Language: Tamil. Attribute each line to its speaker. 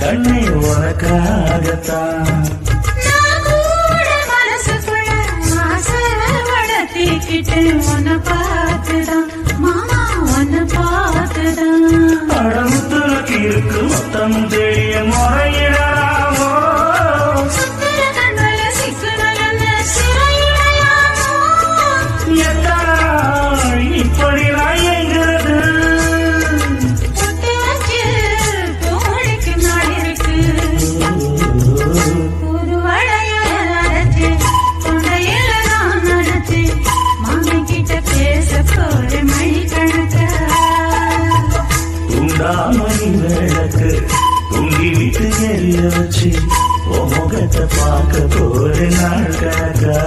Speaker 1: கண்ணே உனக்காகத்தான்
Speaker 2: மனசுக்குள்ள ஆசை வளர்த்திக்கிட்டு உன்னை பார்த்துதான் மாமா உன்னை பார்த்துதான்
Speaker 1: அடமுத்துலக்கு இருக்கு மொத்தம் தெரிய முறையிடாமோ இப்படி நான் எங்கிறது
Speaker 2: ஒரு வளைய நடத்து தொண்டையில நான் நடத்து மாமி கிட்ட பேச போற மணி கணக்க
Speaker 1: உண்டாமணி விளக்கு தூங்கி விட்டு எரிய வச்சு உன் முகத்தை பார்க்க போற நாள் கணக்கா